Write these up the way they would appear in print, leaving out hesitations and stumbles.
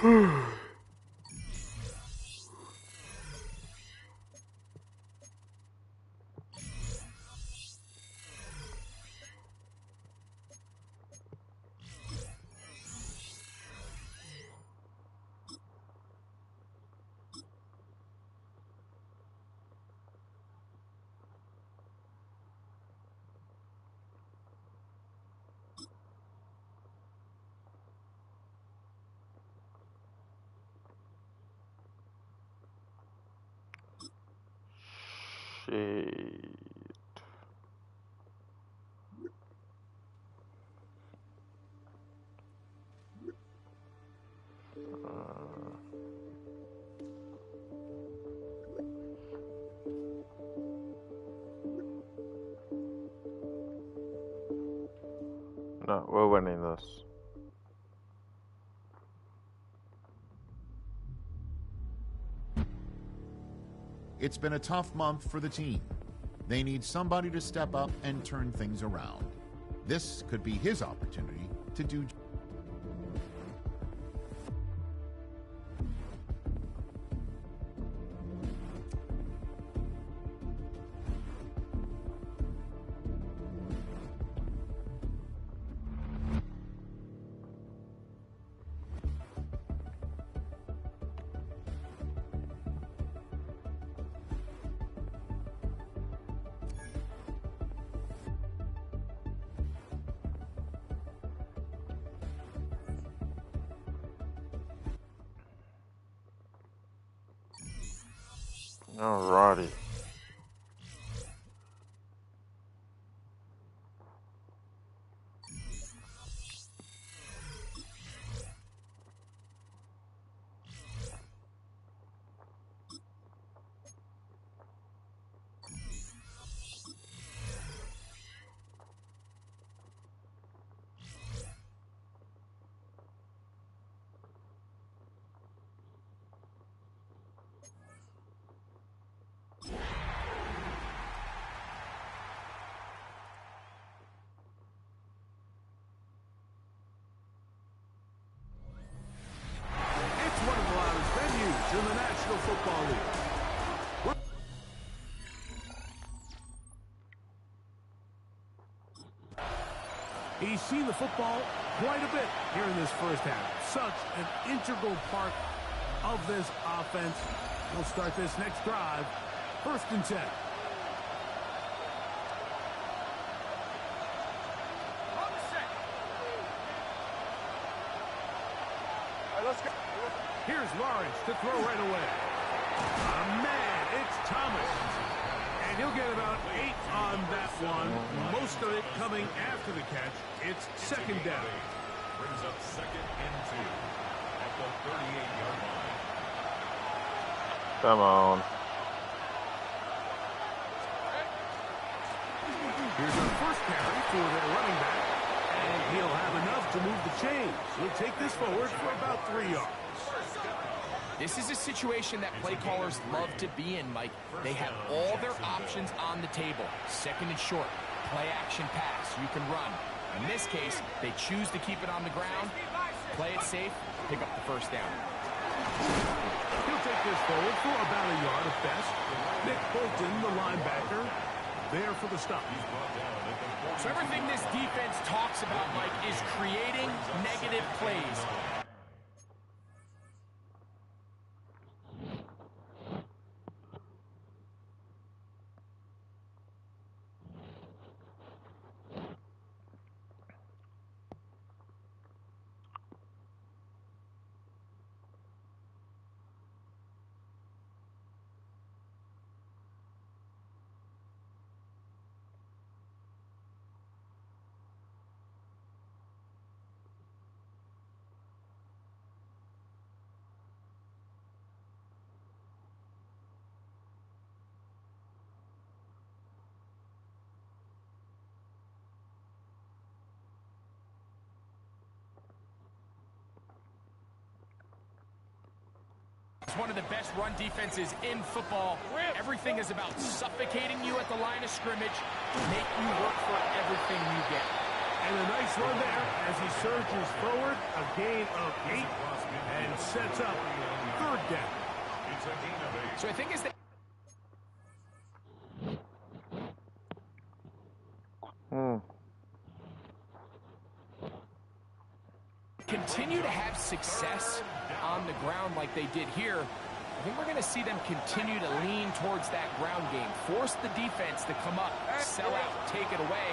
Shit. No, we're winning this. It's been a tough month for the team. They need somebody to step up and turn things around. This could be his opportunity to do. Alrighty. In the National Football League. He's seen the football quite a bit here in this first half. Such an integral part of this offense. We'll start this next drive. 1st and 10. Here's Lawrence to throw right away. Man, it's Thomas. And he'll get about 8 on that one. Most of it coming after the catch. It's 2nd down. Brings up 2nd and 2 at the 38-yard line. Come on. Here's our first carry for their running back. And he'll have enough to move the chains. He'll take this forward for about 3 yards. This is a situation that play callers love to be in, Mike. They have all their options on the table. 2nd and short, play action pass, you can run. In this case, they choose to keep it on the ground, play it safe, pick up the 1st down. He'll take this forward for about a yard at best. Nick Bolton, the linebacker, there for the stop. So everything this defense talks about, Mike, is creating negative plays. It's one of the best run defenses in football. Everything is about suffocating you at the line of scrimmage, make you work for everything you get. And a nice run there as he surges forward, a gain of 8, and sets up 3rd down. It's a gain of 8. So I think as they continue to have success on the ground like they did here, I think we're going to see them continue to lean towards that ground game, force the defense to come up, sell out, take it away,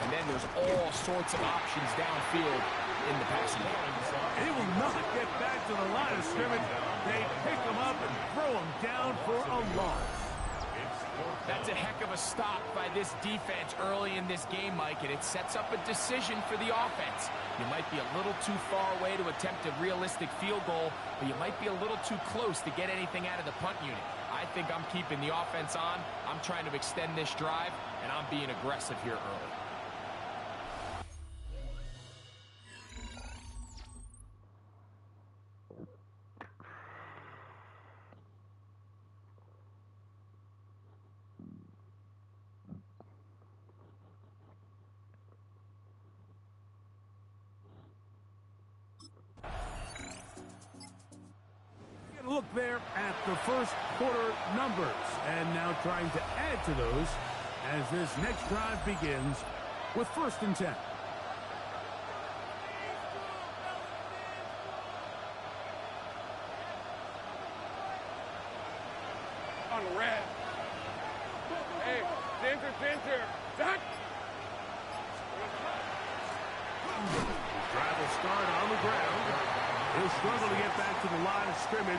and then there's all sorts of options downfield in the passing game. He will not get back to the line of scrimmage. They pick him up and throw him down for a loss. That's a heck of a stop by this defense early in this game, Mike, and it sets up a decision for the offense. You might be a little too far away to attempt a realistic field goal, but you might be a little too close to get anything out of the punt unit. I think I'm keeping the offense on. I'm trying to extend this drive, and I'm being aggressive here early. Look there at the first quarter numbers, and now trying to add to those as this next drive begins with 1st and 10. On the red. Hey, center. Zach. Drive will start on the ground. He'll struggle to get back to the line of scrimmage.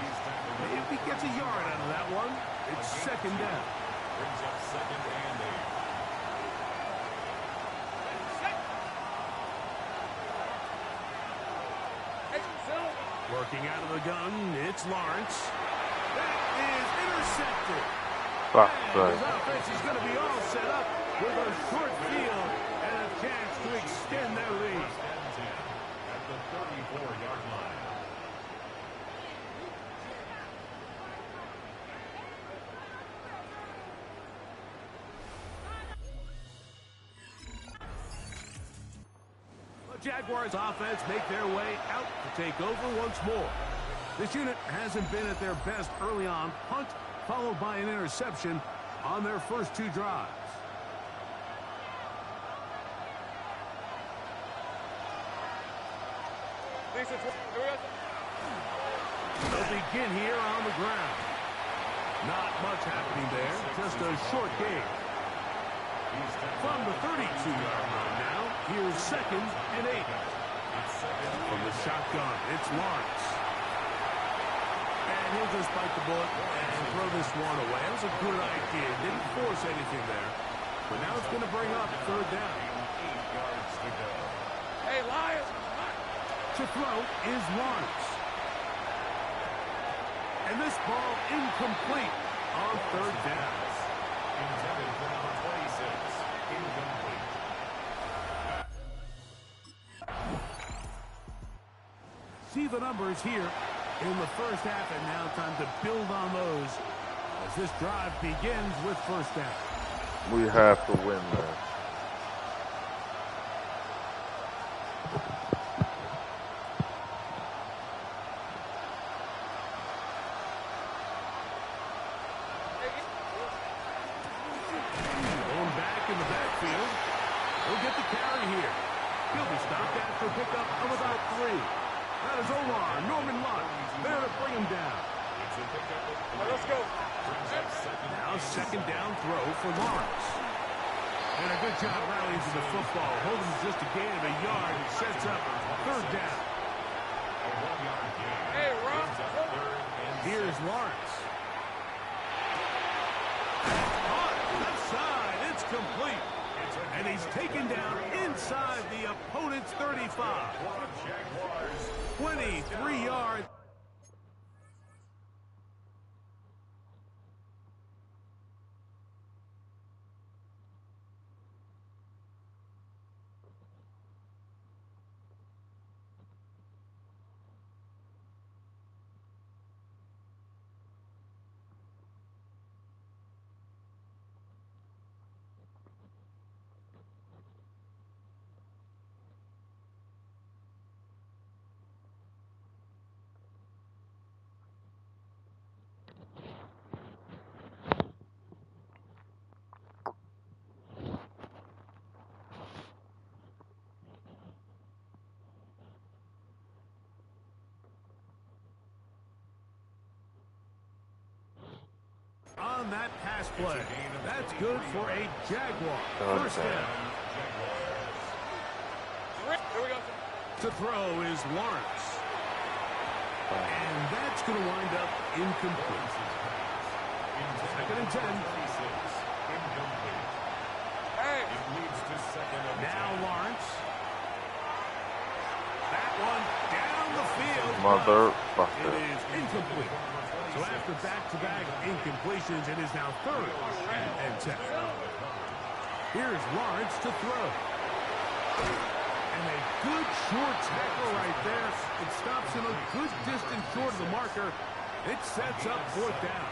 Maybe he gets a yard out of that one. It's 2nd down. Brings up 2nd and 8. Working out of the gun, it's Lawrence. That is intercepted. And his offense is going to be all set up with a short field and a chance to extend their lead. At the 34-yard line. Jaguars offense make their way out to take over once more. This unit hasn't been at their best early on. Punt followed by an interception on their first 2 drives. They'll begin here on the ground. Not much happening there. Just a short game. From the 32-yard line now, here's 2nd and 8. From the shotgun, it's Lawrence. And he'll just bite the bullet and throw this one away. That was a good idea. Didn't force anything there. But now it's going to bring up 3rd down. 8 yards to go. Hey, Lions. To throw is Lawrence. And this ball incomplete on 3rd down. Intended for number 26. Incomplete. See the numbers here in the first half, and now time to build on those as this drive begins with 1st down. We have to win this. Going back in the backfield. He'll get the carry here. He'll be stopped after a pickup of about 3. That is Omar Norman Lott there to bring him down. Let's go. Now 2nd down throw for Lawrence. And a good job rallying to the football. Holding just a gain of a yard and sets up 3rd down. Hey, Ron. Here's Lawrence. Caught left side. It's complete. And he's taken down inside the opponent's 35. 23 yards. on that pass play. That's good for a Jaguar. First down. Here we go. To throw is Lawrence. And that's going to wind up incomplete. Second and 10. Hey. Now Lawrence. That one down the field. It Motherfucker. is incomplete. So after back-to-back incompletions, it is now third and 10. Here's Lawrence to throw. And a good short tackle right there. It stops him a good distance short of the marker. It sets up fourth down.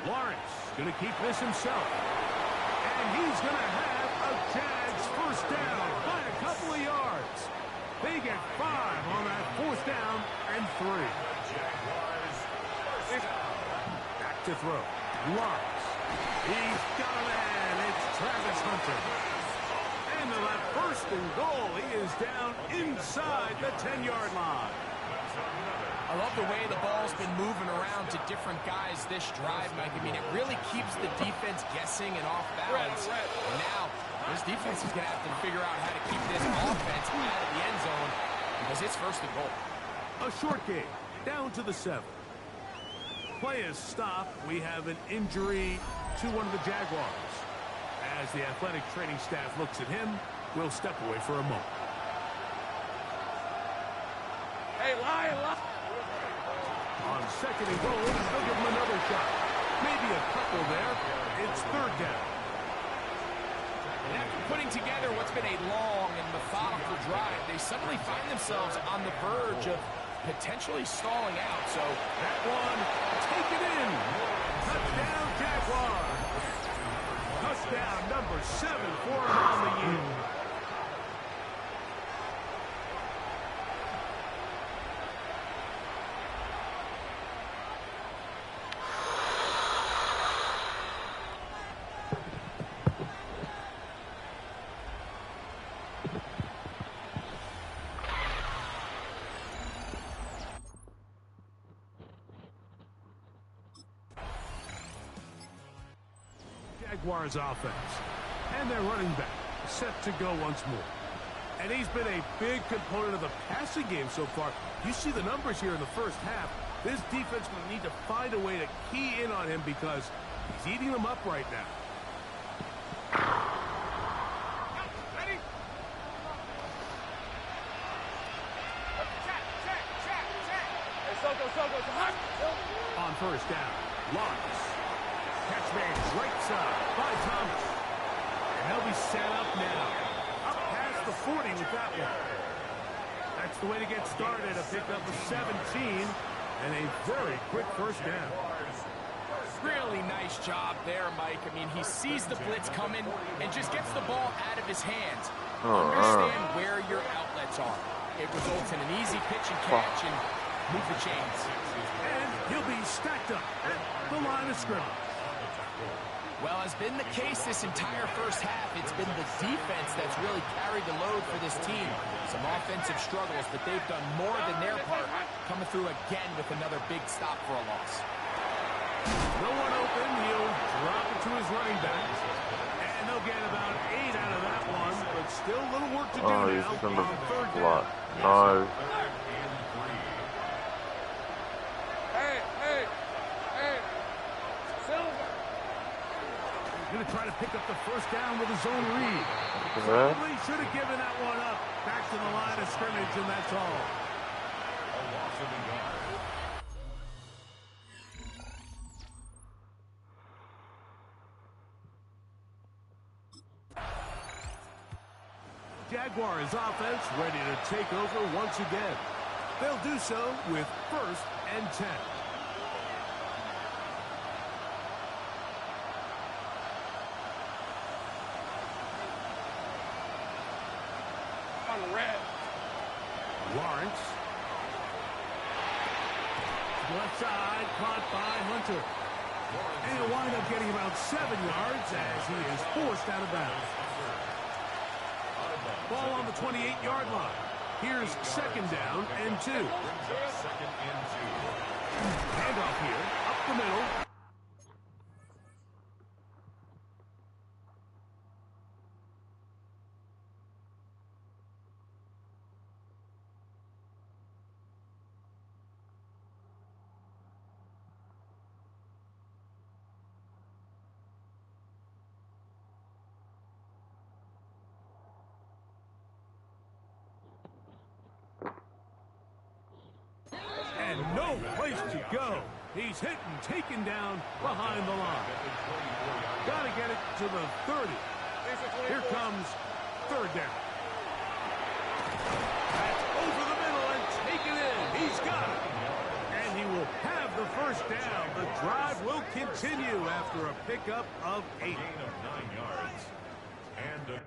Lawrence going to keep this himself. And he's going to have a Jags first down by a couple of yards. They get 5 on that fourth down and 3. Back to throw. Lawrence. He's got a man. It's Travis Hunter. And on that first and goal, he is down inside the 10-yard line. I love the way the ball's been moving around to different guys this drive, Mike. I mean, it really keeps the defense guessing and off balance. And now, this defense is going to have to figure out how to keep this offense out of the end zone because it's first and goal. A short game, down to the 7. Play is stopped. We have an injury to one of the Jaguars. As the athletic training staff looks at him, we'll step away for a moment. Hey, lie. On second and goal, they'll give him another shot. Maybe a couple there. It's third down. And after putting together what's been a long and methodical drive, they suddenly find themselves on the verge of potentially stalling out. So that one, take it in. Touchdown, Jaguars. Touchdown number 7 for him on the year. Jaguars offense. And their running back set to go once more. And he's been a big component of the passing game so far. You see the numbers here in the first half. This defense will need to find a way to key in on him because he's eating them up right now. Ready? Check. Hey, Soko, hot. On first down, Lawrence. Catch made right side by Thomas. And they'll be set up now. Up past the 40 with that one. That's the way to get started. A pickup of 17 and a very quick first down. really nice job there, Mike. I mean, he sees the blitz coming and just gets the ball out of his hands. Understand where your outlets are. It results in an easy pitch and catch and move the chains. And he'll be stacked up at the line of scrimmage. Well, has been the case this entire first half. It's been the defense that's really carried the load for this team. Some offensive struggles, but they've done more than their part, coming through again with another big stop for a loss. No one open. He'll drop it to his running back. And they'll get about 8 out of that one, but still a little work to do now on third down. No. Going to try to pick up the first down with his own read. Probably should have given that one up. Back to the line of scrimmage, and that's all. A loss of a yard. Jaguars offense ready to take over once again. They'll do so with 1st and 10. Lawrence. Left side, caught by Hunter. And he'll wind up getting about 7 yards as he is forced out of bounds. Ball on the 28-yard line. Here's second down and 2. Brings up second and 2. Handoff here, up the middle. And no place to go. He's hit and taken down behind the line. Got to get it to the 30. Here comes third down. That's over the middle and taken in. He's got it. And he will have the first down. The drive will continue after a pickup of 8. Gain of 9 yards. And a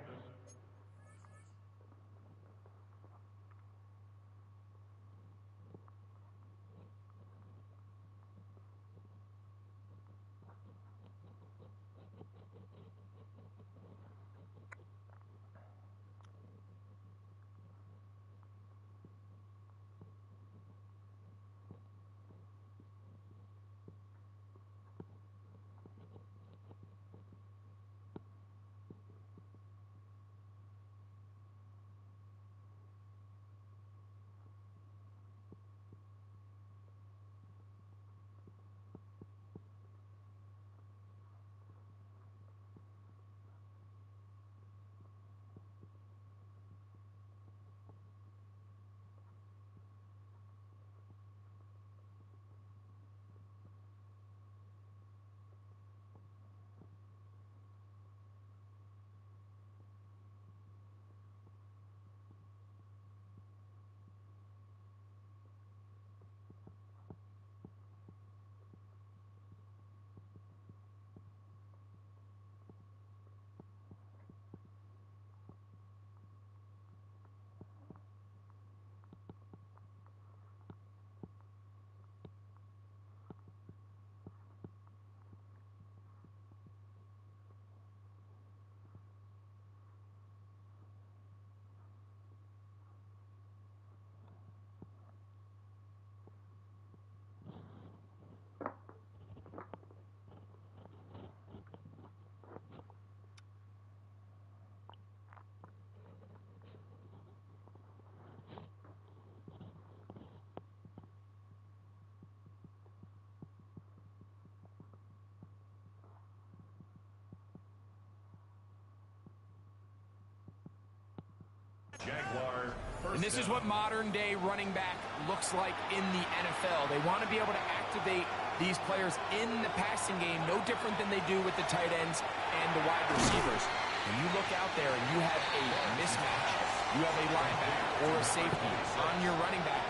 Jaguar. And this is what modern-day running back looks like in the NFL. They want to be able to activate these players in the passing game, no different than they do with the tight ends and the wide receivers. When you look out there and you have a mismatch, you have a linebacker or a safety on your running back,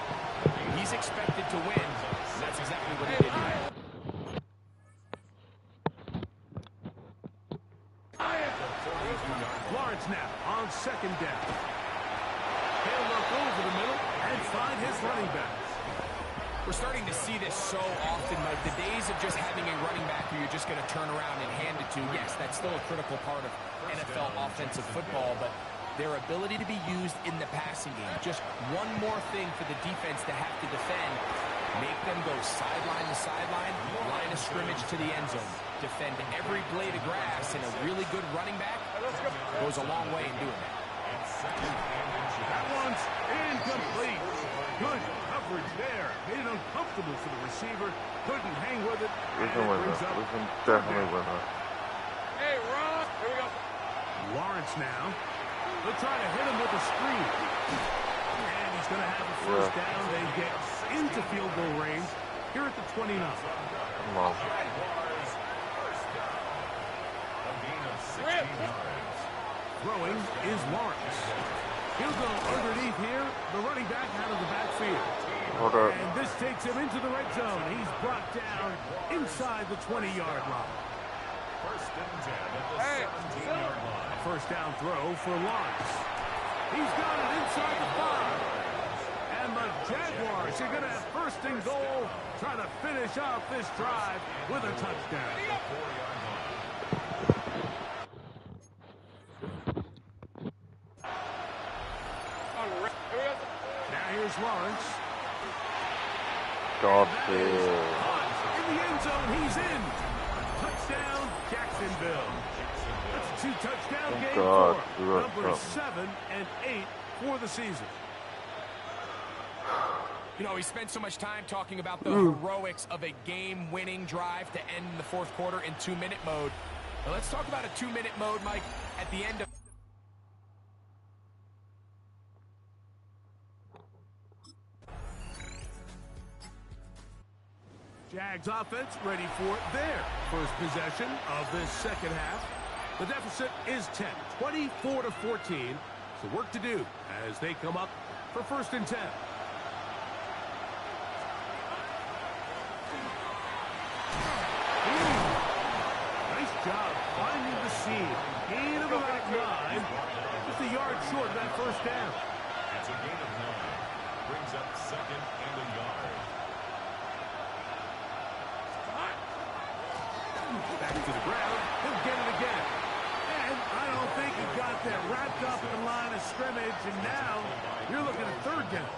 he's expected to win, and that's exactly what he did here. Lawrence now on second down. He'll look over the middle and find his running back. We're starting to see this so often, Mike. The days of just having a running back who you're just going to turn around and hand it to, yes, that's still a critical part of NFL offensive football, but their ability to be used in the passing game, just one more thing for the defense to have to defend, make them go sideline to sideline, line of scrimmage to the end zone, defend every blade of grass, and a really good running back goes a long way in doing that. That one's incomplete. Good coverage there. Made it uncomfortable for the receiver. Couldn't hang with it. We can win this. We can definitely win this. Hey, Ron. Here we go. Lawrence now. They'll try to hit him with a screen. And he's going to have a first down. They get into field goal range here at the 29. Come on. Throwing is Lawrence. He'll go underneath here. The running back out of the backfield. Hold up. And this takes him into the red zone. He's brought down inside the 20-yard line. First and 10 at the 17-yard line. First down throw for Lawrence. He's got it inside the 5. And the Jaguars are going to have first and goal, trying to finish off this drive with a touchdown. Here's Lawrence. Garfield. In the end zone, he's in. Touchdown, Jacksonville. That's a two-touchdown Thank game God for we were number up. 7 and 8 for the season. You know, we spent so much time talking about the heroics of a game-winning drive to end the fourth quarter in 2-minute mode. Now let's talk about a 2-minute mode, Mike, at the end of... Jags offense ready for their first possession of this second half. The deficit is 10, 24-14. So work to do as they come up for 1st and 10. Nice job finding the seam. Gain of about 9. Just a yard short of that first down. It's a gain of 9. Brings up 2nd and a yard. Back to the ground. He'll get it again. And I don't think he got that wrapped up in the line of scrimmage. And now you're looking at 3rd down.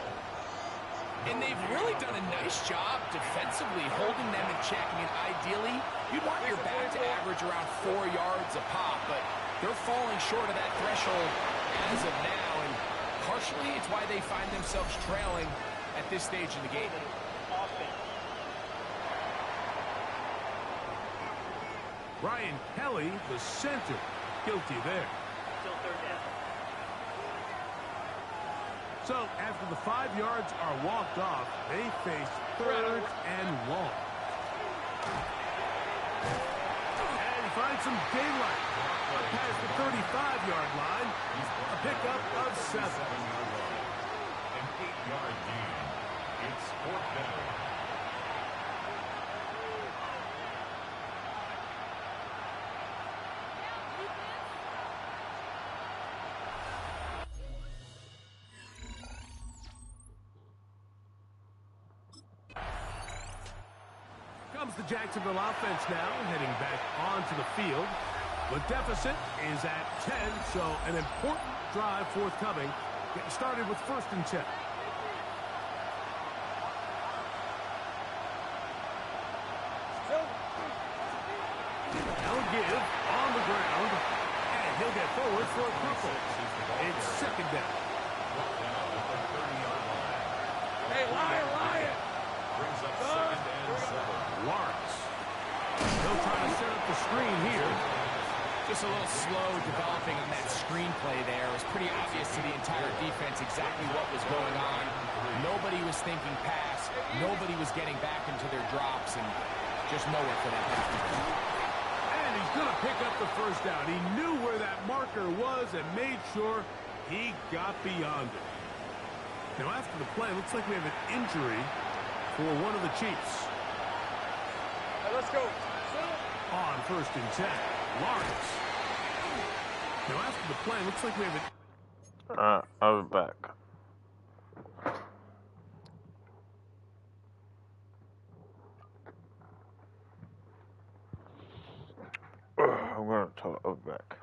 And they've really done a nice job defensively holding them in check. I mean, ideally, you'd want your back to average around 4 yards a pop, but they're falling short of that threshold as of now, and partially it's why they find themselves trailing at this stage in the game. Brian Kelly, the center, guilty there. So after the 5 yards are walked off, they face 3rd and long. And he finds some daylight up past the 35-yard line. A pickup of 7. An 8-yard gain. It's 4th down. Comes the Jacksonville offense now, heading back onto the field. The deficit is at 10, so an important drive forthcoming. Getting started with 1st and 10. They'll give on the ground, and he'll get forward for a couple. It's 2nd down. Hey, Lion! Brings up 2nd and 7. Lawrence. He'll try to set up the screen here. Just a little slow developing on that screenplay there. It was pretty obvious to the entire defense exactly what was going on. Nobody was thinking pass. Nobody was getting back into their drops, and just nowhere for that pass to go. And he's going to pick up the 1st down. He knew where that marker was and made sure he got beyond it. Now, after the play, looks like we have an injury for one of the Chiefs. Hey, let's go. On 1st and 10, Lawrence. Now, after the play, looks like we have an... I'll be back. I'm gonna talk. I'll be back.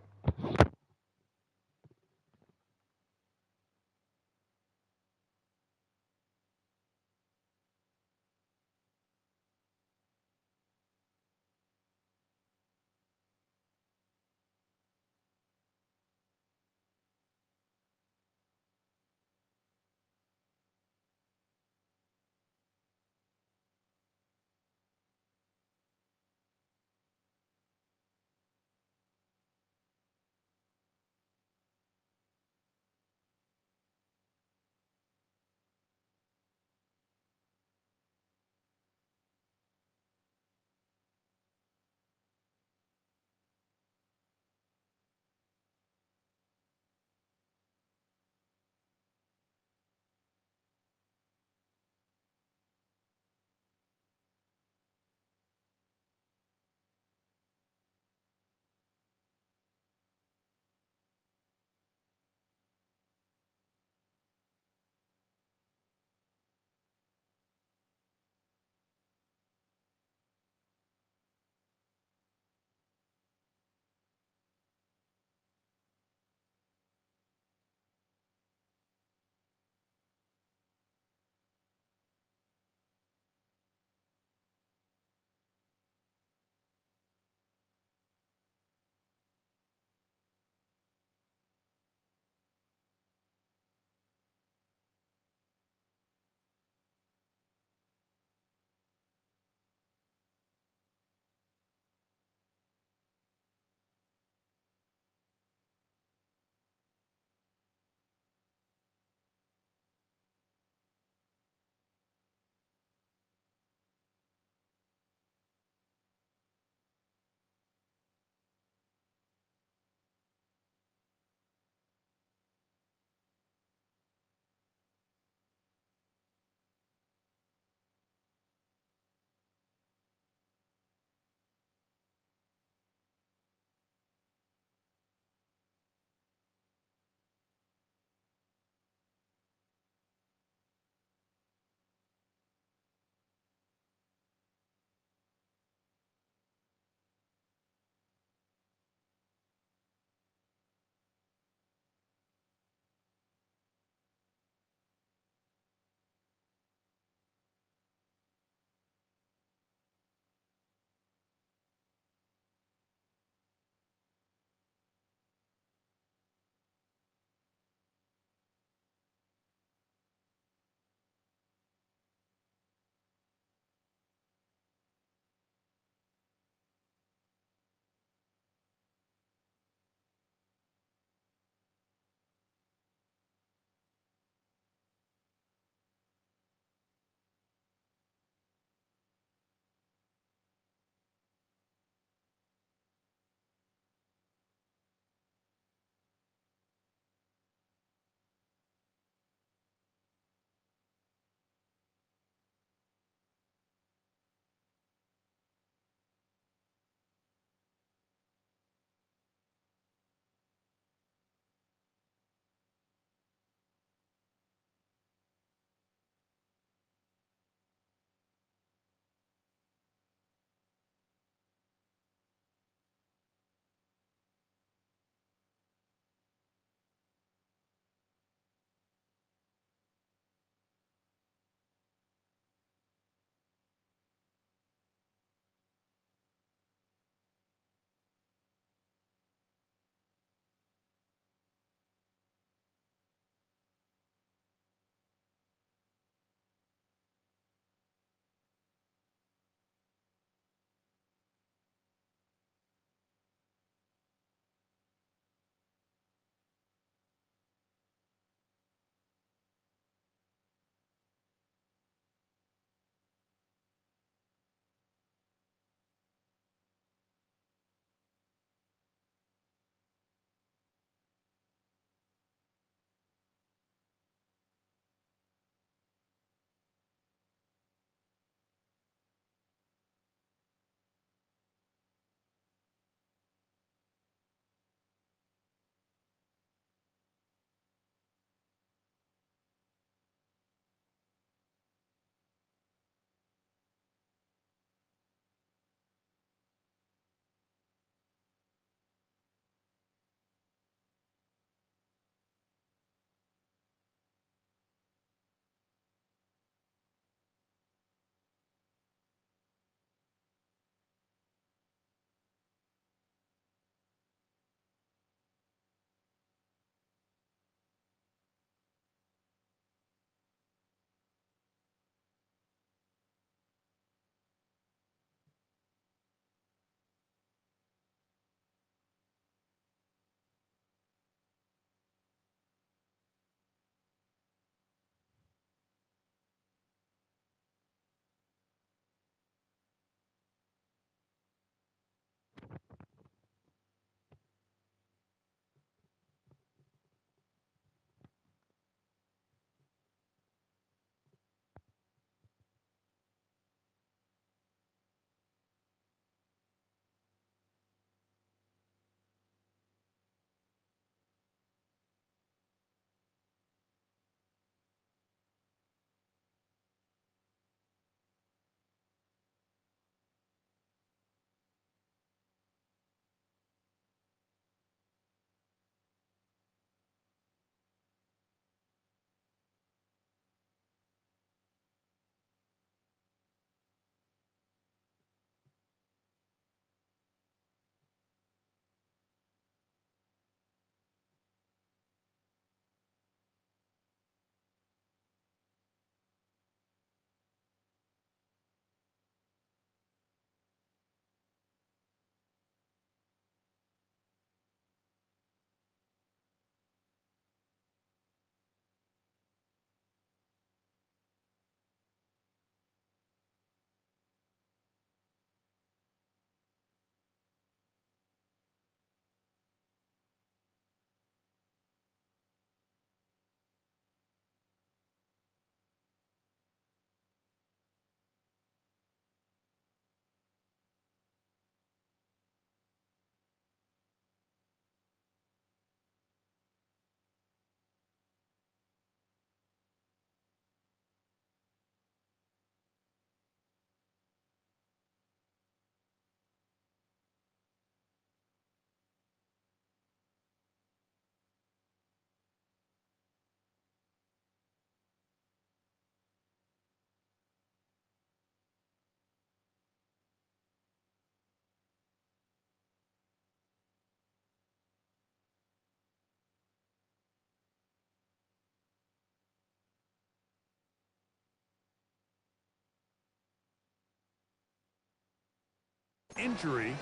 injury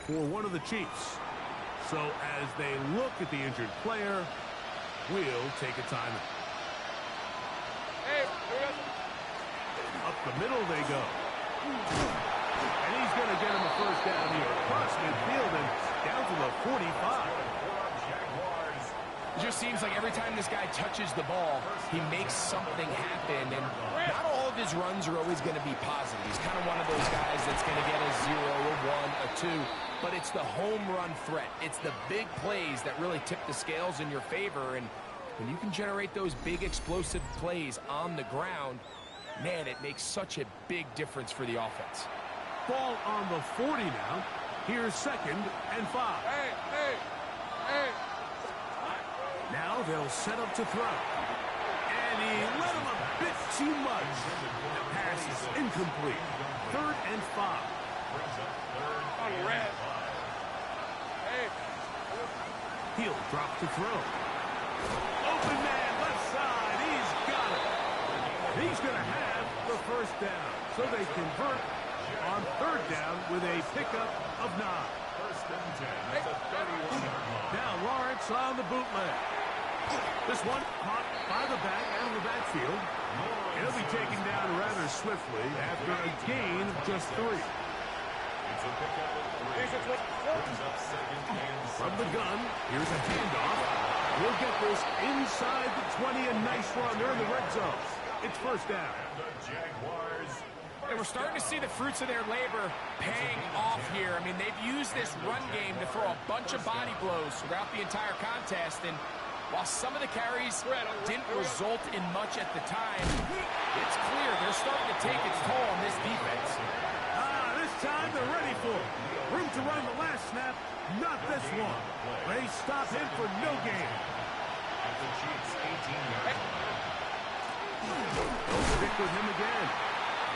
for one of the Chiefs. So as they look at the injured player, we'll take a timeout. Hey, Up the middle they go. And he's going to get him a first down here. Across midfield and down to the 45. It just seems like every time this guy touches the ball, he makes something happen. And not all of his runs are always going to be positive. He's kind of one of those guys that's going to get a 0, a 1, a 2. But it's the home run threat. It's the big plays that really tip the scales in your favor. And when you can generate those big explosive plays on the ground, man, it makes such a big difference for the offense. Ball on the 40 now. Here's 2nd and 5. hey. Now they'll set up to throw. And he let him a bit too much. The pass is incomplete. 3rd and 5. On red. Hey. He'll drop to throw. Open man, left side. He's got it. He's going to have the first down. So they convert on 3rd down with a pickup of 9. Now Lawrence on the bootleg. This one caught by the back out of the backfield. He'll be taken down rather swiftly after a gain of just 3. From the gun, here's a handoff. He'll get this inside the 20. A nice run. They're in the red zone. It's first down. And we're starting to see the fruits of their labor paying off here. I mean, they've used this run game to throw a bunch of body blows throughout the entire contest. And while some of the carries didn't result in much at the time, it's clear they're starting to take its toll on this defense. This time they're ready for it. Room to run the last snap, not this one. They stop him for no gain. They'll stick with him again.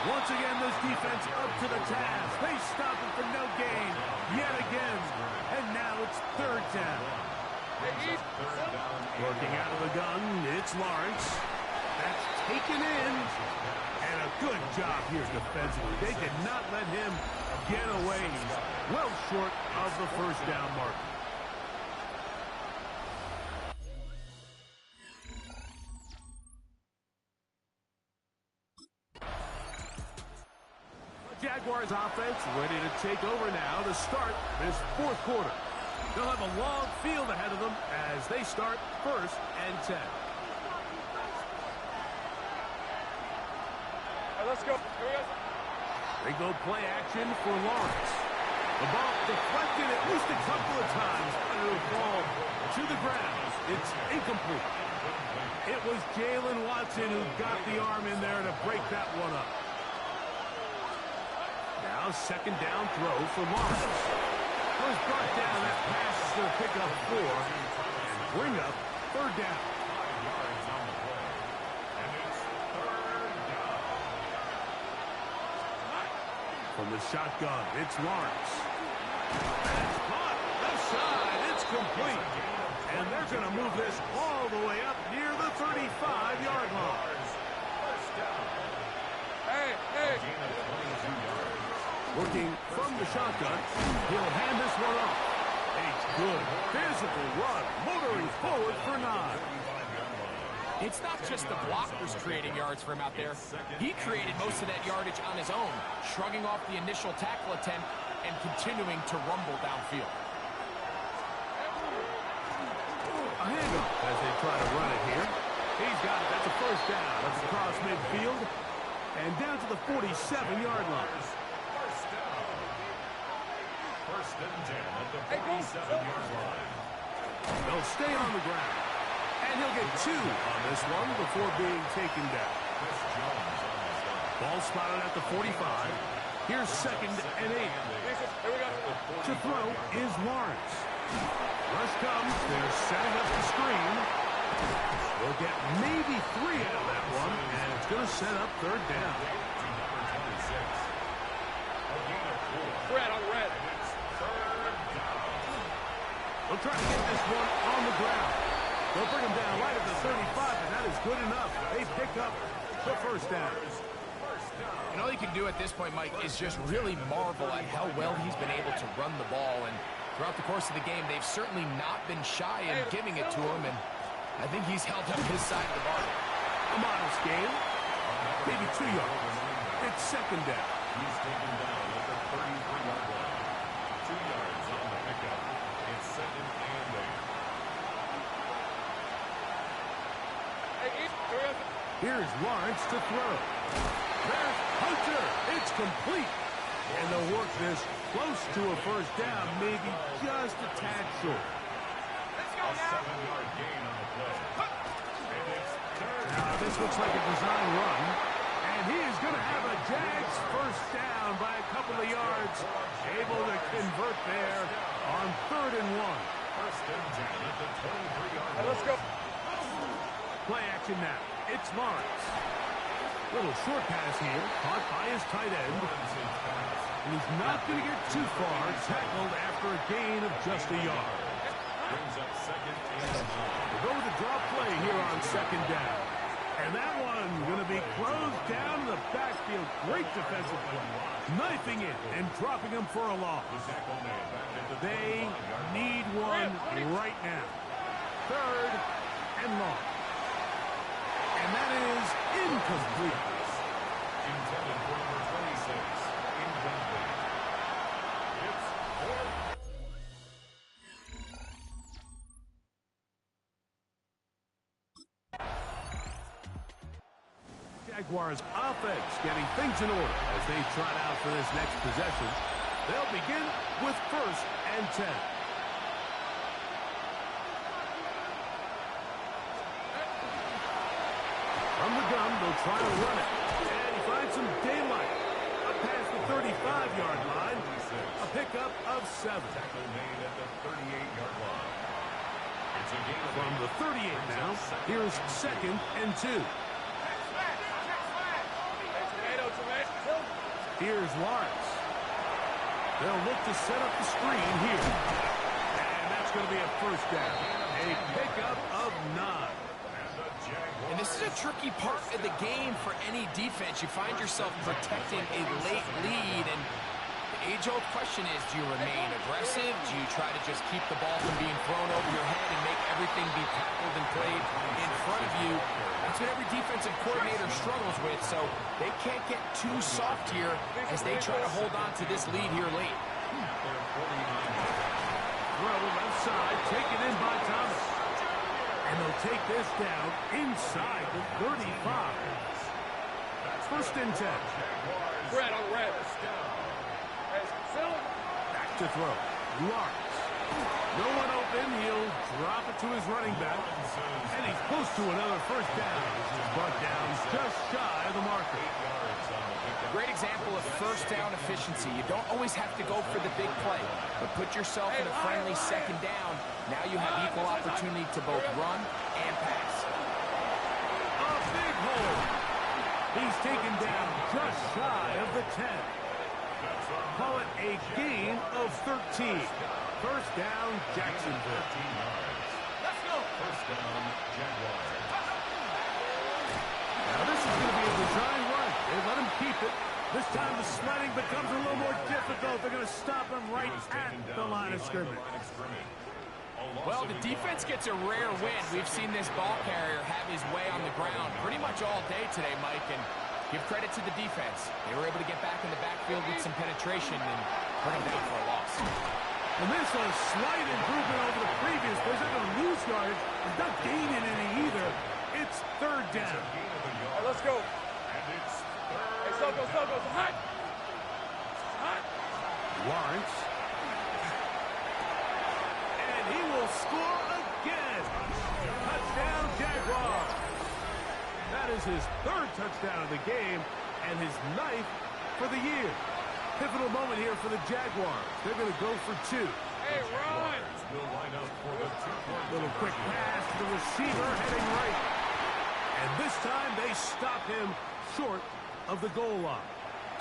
Once again, this defense up to the task. They stop him for no gain yet again. And now it's 3rd down. Working out of the gun, it's Lawrence. That's taken in. And a good job here defensively. They did not let him get away. He's well short of the first down mark. Jaguars offense ready to take over now to start this 4th quarter. They'll have a long field ahead of them as they start 1st and 10. Let's go. Here we go. They go play action for Lawrence. The ball deflected at least a couple of times, but it'll fall to the ground. It's incomplete. It was Jalen Watson who got the arm in there to break that one up. Now 2nd down throw for Lawrence. Was brought down. That pass is going to pick up 4 and bring up 3rd down. From the shotgun, it's Lawrence. That's caught. Left side. It's complete. And they're going to move this all the way up near the 35-yard line. Hey. Working from the shotgun, he'll hand this one off. A good physical run, motoring forward for 9. It's not just the blockers creating yards for him out there. He created most of that yardage on his own, shrugging off the initial tackle attempt and continuing to rumble downfield. A handoff as they try to run it here. He's got it. That's a first down. That's across midfield and down to the 47-yard line. First and 10 at the 47-yard line. They'll stay on the ground. And he'll get 2 on this one before being taken down. Ball spotted at the 45. Here's 2nd and 8. Here we go. To throw is Lawrence. Rush comes. They're setting up the screen. They'll get maybe 3 out of that one, and it's going to set up 3rd down. Red on red. They'll try to get this one on the ground. They'll bring him down right at the 35, and that is good enough. They pick up the first down. And all you can do at this point, Mike, is just really marvel at how well he's been able to run the ball. And throughout the course of the game, they've certainly not been shy in giving it to him. And I think he's held up his side of the bargain. A modest game. Maybe 2 yards. It's second down. He's taken down at the 33-yard line. 2 yards on the pickup. It's second and 8. Here's Lawrence to throw. There's Hunter. It's complete. And they'll work this close to a first down, maybe just a tad short. A 7-yard gain on the play. And it's third. Now, this looks like a design run. And he is going to have a Jags first down by a couple of yards. Able to convert there on 3rd and 1. First and 10 at the 23-yard line. Let's go. Play action now. It's Lawrence. Little short pass here, caught by his tight end. And he's not going to get too far, tackled after a gain of just a yard. Brings up second and 9. We'll go with the draw play here on second down. And that one going to be closed down in the backfield. Great defensive play. Knifing it and dropping him for a loss. They need one right now. 3rd and long. And that is incomplete. Intended for number 26. Incomplete. It's 4th. Jaguars offense getting things in order as they trot out for this next possession. They'll begin with 1st and 10. From the gun, they'll try to run it. And he finds some daylight. Up past the 35-yard line. A pickup of 7. Tackle made at the 38-yard line. It's a gain of From the 38 now, here's 2nd and 2. Here's Lawrence. They'll look to set up the screen here. And that's going to be a first down. A pickup of 9. And this is a tricky part of the game for any defense. You find yourself protecting a late lead, and the age-old question is, do you remain aggressive? Do you try to just keep the ball from being thrown over your head and make everything be tackled and played in front of you? That's what every defensive coordinator struggles with, so they can't get too soft here as they try to hold on to this lead here late. Throw left side, taken in by Thomas. And they'll take this down inside the 35. 1st and 10. Red on red. Back to throw. Lawrence. No one open. He'll drop it to his running back. And he's close to another first down. Brought down just shy of the marker. Great example of first down efficiency. You don't always have to go for the big play, but put yourself in a friendly second down. Now you have equal opportunity to both run and pass. A big hole. He's taken down just shy of the 10. Call it a gain of 13. First down, Jacksonville. Let's go. First down, Jaguars. Now this is going to be a design run. They let him keep it. This time the sledding becomes a little more difficult. They're going to stop him right at the line of scrimmage. Well, the defense gets a rare win. We've seen this ball carrier have his way on the ground pretty much all day today, Mike, and give credit to the defense. They were able to get back in the backfield with some penetration and put him down for a loss. And this is a slight improvement over the previous. They're not going to lose yardage. They're not gaining any either. It's 3rd down. Hey, let's go. And it's Hey, Soko. Hot. Lawrence. And he will score again. Touchdown, Jaguars. That is his 3rd touchdown of the game and his 9th for the year. Pivotal moment here for the Jaguars. They're going to go for 2. Hey, run. will line up for the 2-point Little quick pass to the receiver heading right. And this time they stop him short of the goal line.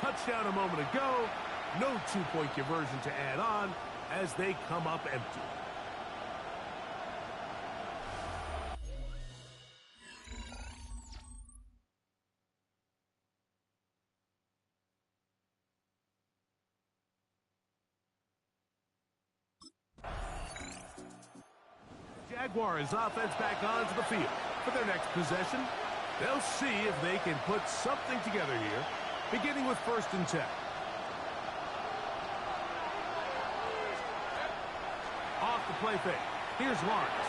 Touchdown a moment ago. No 2-point conversion to add on as they come up empty. Jaguars offense back onto the field for their next possession. They'll see if they can put something together here, beginning with 1st and 10. Off the play fake. Here's Lawrence.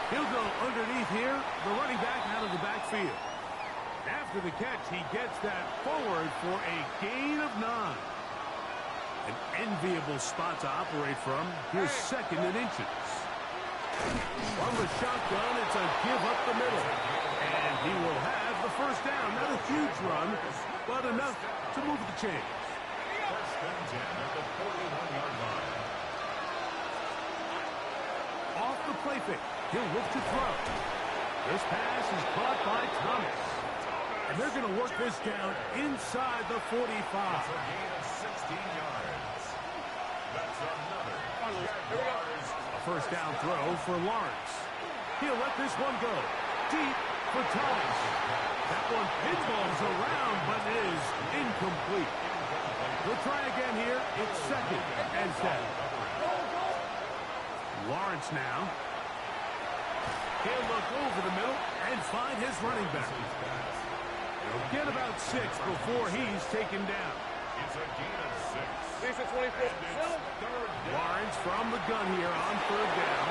He'll go underneath here, the running back out of the backfield. After the catch, he gets that forward for a gain of 9. An enviable spot to operate from. Here's 2nd and inches. From the shotgun, it's a give up the middle. And he will have the 1st down. Not a huge run, but enough to move the chains. 1st and 10 at the 41-yard line. Off the play fake. He'll look to throw. This pass is caught by Thomas. And they're going to work this down inside the 45. It's a gain of 16 yards. That's another Jaguars. A 1st down throw for Lawrence. He'll let this one go. Deep for Thomas. That one pinballs around, but is incomplete. We'll try again here. It's 2nd and 10. Lawrence now. He'll look over the middle and find his running back. He'll get about 6 before he's taken down. It's a gain of 6. Decent 24. Lawrence from the gun here on 3rd down.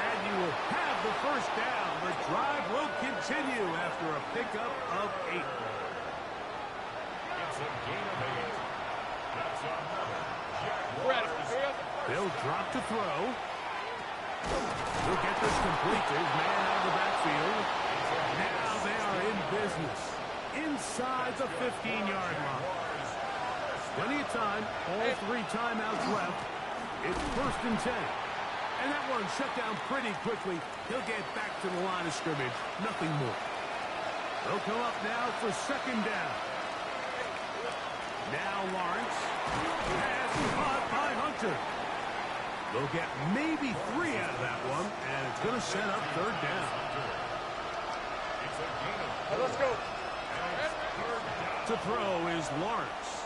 And you will have the 1st down. The drive will continue after a pickup of 8. It's a gain of 8. That's another Jaguars. They'll drop to throw. He'll get this complete to his man out of the backfield. Now they are in business. Inside the 15-yard line. Plenty of time. All 3 timeouts left. It's 1st and 10. And that one shut down pretty quickly. He'll get back to the line of scrimmage. Nothing more. They'll come up now for 2nd down. Now Lawrence. Pass caught by Hunter. They'll get maybe 3 out of that one, and it's going to set up 3rd down. It's a gain of 4. Let's go. To throw is Lawrence.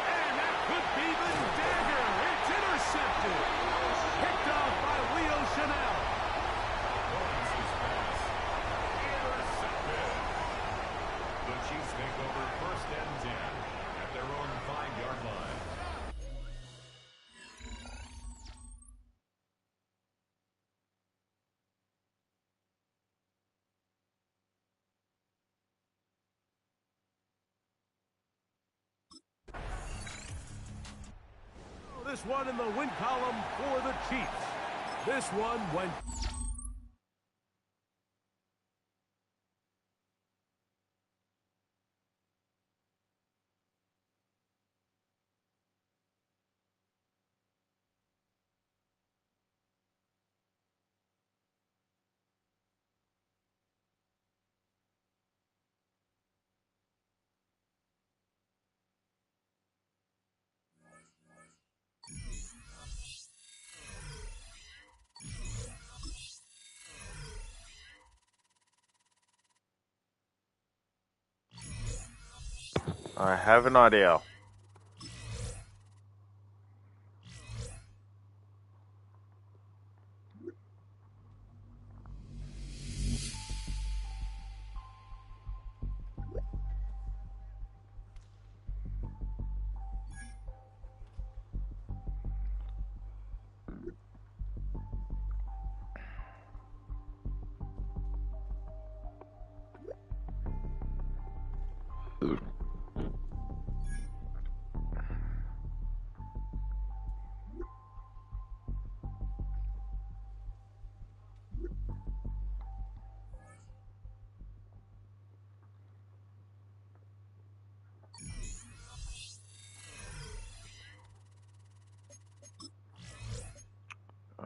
And that could be the dagger. It's intercepted. Picked off by Leo Chanel. Lawrence's pass intercepted. The Chiefs take over 1st and 10 at their own 5-yard line. This one in the win column for the Chiefs. This one went... I have an idea.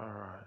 All right.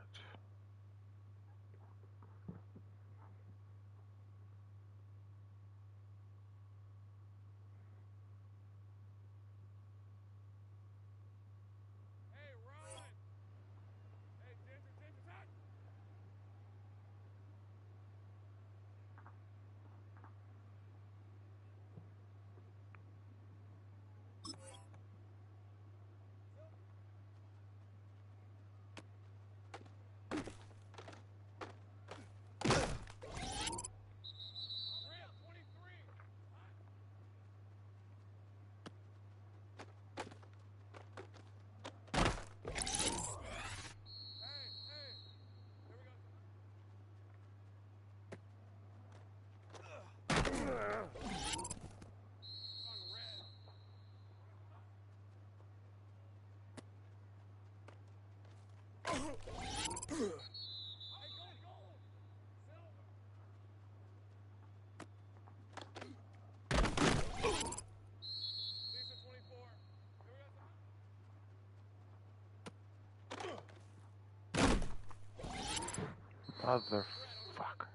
Motherfucker.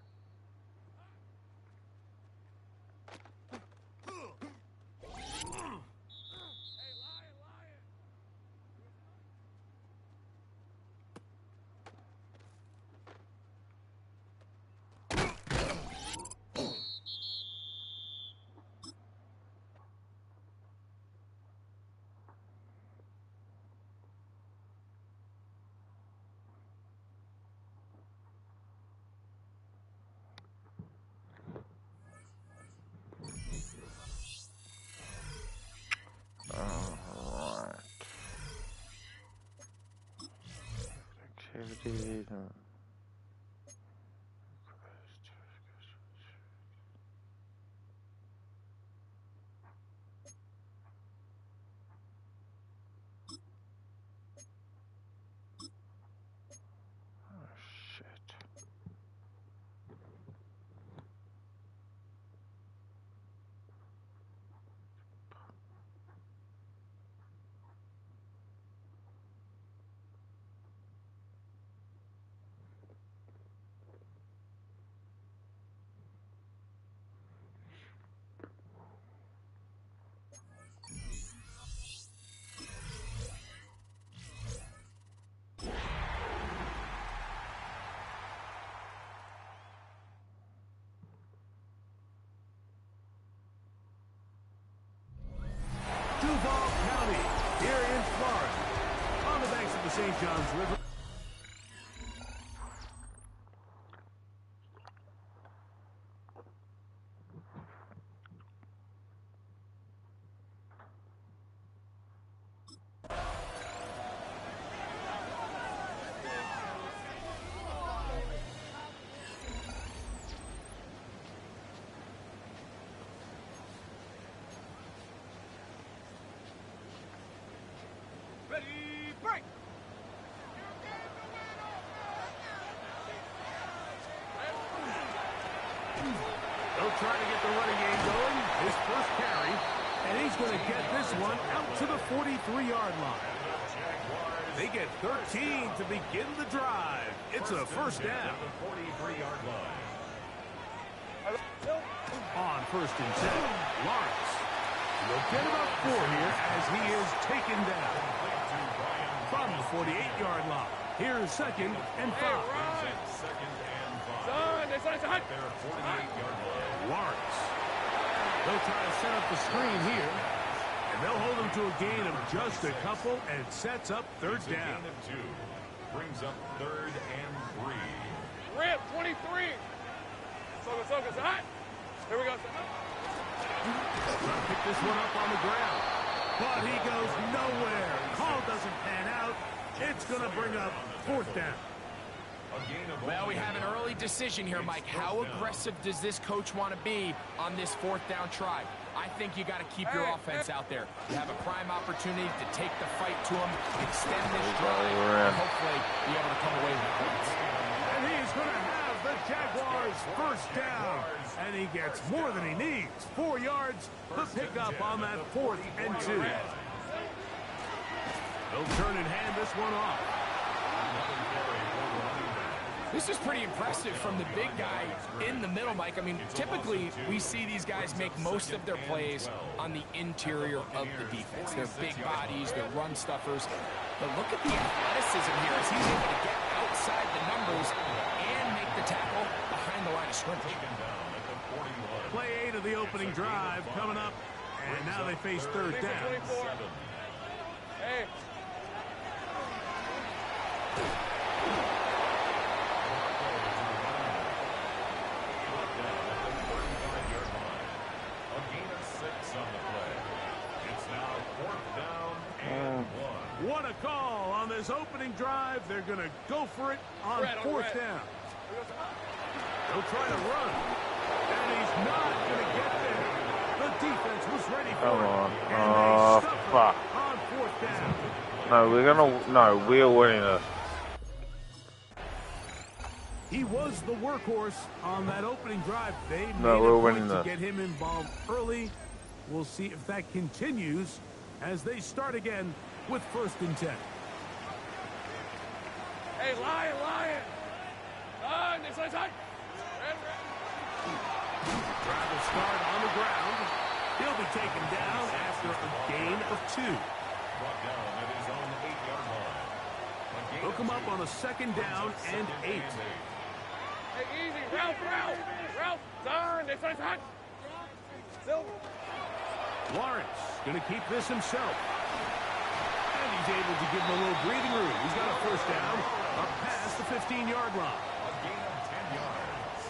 Alright. Activities. Oh shit. Duval County, here in Florida, on the banks of the St. Johns River. Ready, break! They'll try to get the running game going. His first carry, and he's going to get this one out to the 43-yard line. They get 13 to begin the drive. It's a first down. The 43-yard line. On first and 10, Lawrence. He'll get about 4 here as he is taken down. From the 48-yard line. Here's second and 5. Second and 5. Son, it's hot. Their 48-yard line. Lawrence. They'll try to set up the screen here. And they'll hold him to a gain of just a couple and sets up third It's a down. gain of 2. Brings up third and 3. Rip, 23. Soga, it's hot. Here we go. Trying to pick this one up on the ground. But he goes nowhere. Call doesn't pan out. It's going to bring up fourth down. Well, we have an early decision here, Mike. How aggressive does this coach want to be on this fourth down try? I think you got to keep your offense out there. You have a prime opportunity to take the fight to him, extend this drive, and hopefully be able to come away with points. And he's going to have the Jaguars first down. And he gets more than he needs. 4 yards, the pickup on that 4th and 2. They'll turn and hand this one off. This is pretty impressive from the big guy in the middle, Mike. I mean, typically we see these guys make most of their plays on the interior of the defense. They're big bodies, they're run stuffers. But look at the athleticism here as he's able to get outside the numbers and make the tackle behind the line of scrimmage. Play 8 of the opening drive coming up, and now they face third down. Hey. A gain of 6 on the play. It's now 4th down and 1. What a call on this opening drive. They're going to go for it on 4th down. They'll try to run. And he's not going to get there. The defense was ready for Come it. on. And Oh, they suffered fuck. on 4th down. No, we're winning this. He was the workhorse on that opening drive. They No, made we're a winning point to this. get him involved early. We'll see if that continues as they start again with 1st and 10. Hey, Lion. This way, side. Drive will start on the ground. He'll be taken down after a gain of 2. Brought down at his own 8-yard line. A gain He'll of come up 2. on a 2nd down and 8. Hey, easy. Ralph. Turn. This way, side. Silver. Lawrence going to keep this himself. And he's able to give him a little breathing room. He's got a 1st down up past the 15-yard line. A gain of 10 yards.